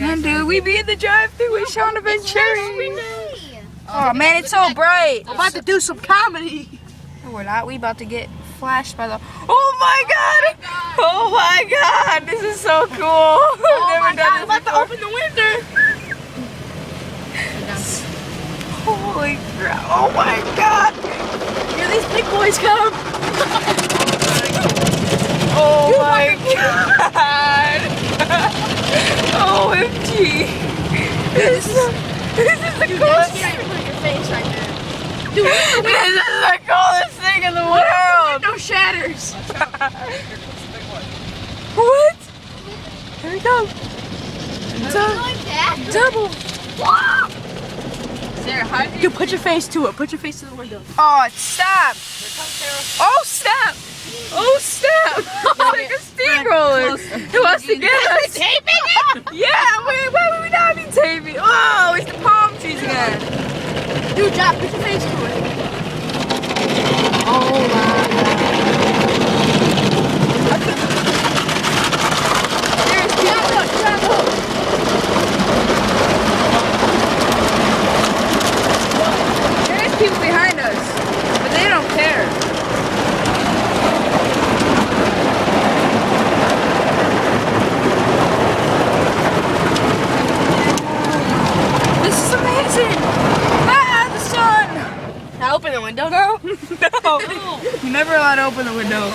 Dude, we be in the drive-thru with Shauna Venturi. Oh man, it's so bright. We're about to do some comedy. No, we're not. We about to get flashed by the. Oh my god! Oh my god! This is so cool. Oh I've never done this about to before. open the window. Holy crap! Oh my god! Here these big boys come. Oh my god! OMG! This is the coolest. Put your face right there. Dude, this is the coolest thing in the world. No shatters. What? Here we go. Double. Wow. Sarah, how do you put your face to it? Put your face to the window. Oh, stop. Oh, stop. Oh, stop. It's like a steamroller. It wants to get us. Taping it? Yeah, why would we not be taping? Oh, it's the palm trees again. Dude, Josh, put your face to it. Oh my god. There's Jumbo. There's people behind us, but they don't care. This is amazing. Ah, the sun. Can I open the window now? No. You're never allowed to open the window.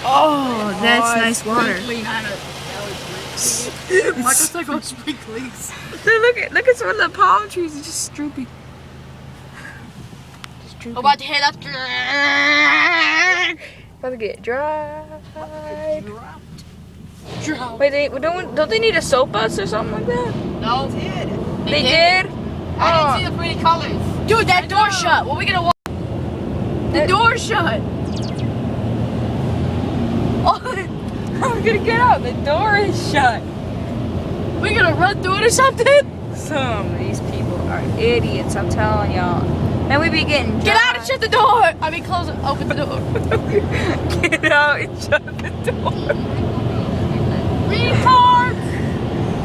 Oh, that's nice water. Motorcycle sprinklings. Look at some of the palm trees. It's just droopy. I'm about to head up. About to get dry. Drop. Wait, don't they need a soap bus or something like that? No. They did? I didn't see the pretty colors. Dude, that door shut. What are we gonna walk? The door shut. Oh, I'm gonna get out. The door is shut. We gonna run through it or something? Some of these people are idiots, I'm telling y'all. And we be getting Get out and shut the door. I mean, close it. Open the door. Get out and shut the door. Retards.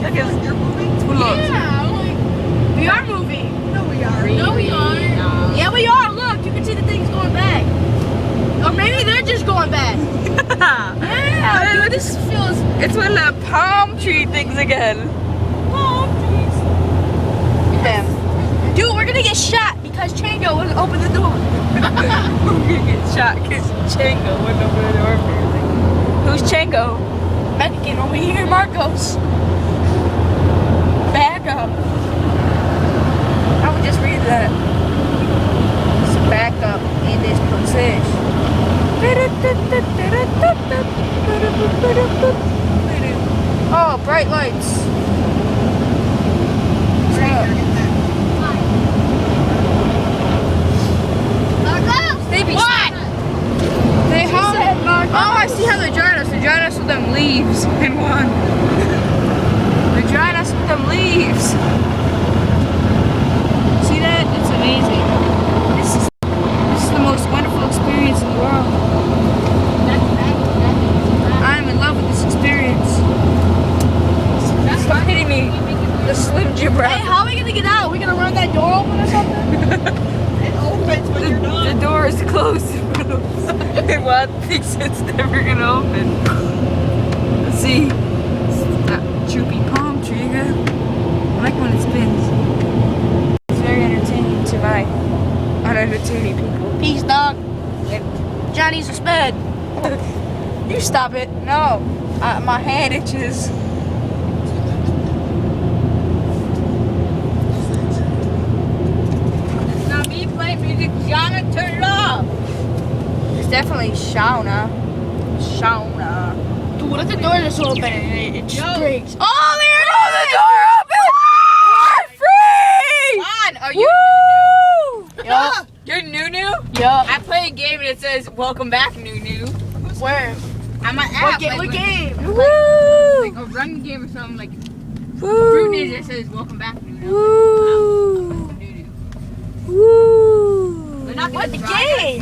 Look at you're moving. Yeah, we are moving. No, we are. No, we are. Yeah, we are. Look, you can see the things going back. Or maybe they're just going back. Yeah, dude, this feels. It's one of the palm tree things again. Palm trees. Them. Dude, we're gonna get shot because Chango wouldn't open the door. We're gonna get shot because Chango wouldn't open the door apparently. Who's Chango? Mexican over here, Marcos. Back up. I would just read that. Just back up in this position. Oh, bright lights. They be They oh, I see how they're drying us. They're drying us with them leaves in one. They're drying us with them leaves. See that? It's amazing. This is the most wonderful experience in the world. I'm in love with this experience. Stop hitting me. The Slim Jim wrap. Hey, how are we gonna get out? Are we gonna run that door open or something? It opens when you're done. The door is closed. What thinks it's never gonna open? Let's see. That droopy palm tree again. I like when it spins. It's very entertaining to my unentertaining people. Peace, dog. Johnny's a sped. You stop it. No, my hand itches. It's not me playing music. Shauna, turn it off. It's definitely Shauna. Shauna. Dude, what if the door is open and it just breaks? Oh, there it is! The door open! We're free! Come on, are you? Woo! Yup. You're Nunu? Yup. I play a game and it says, welcome back, Nunu. Where? I'm an What app. game? What game? Woo! Like a run game or something, like Woo! Fruit Ninja says welcome back, Nuno. Woo! Nuno. Woo! They're not gonna What drive us. game?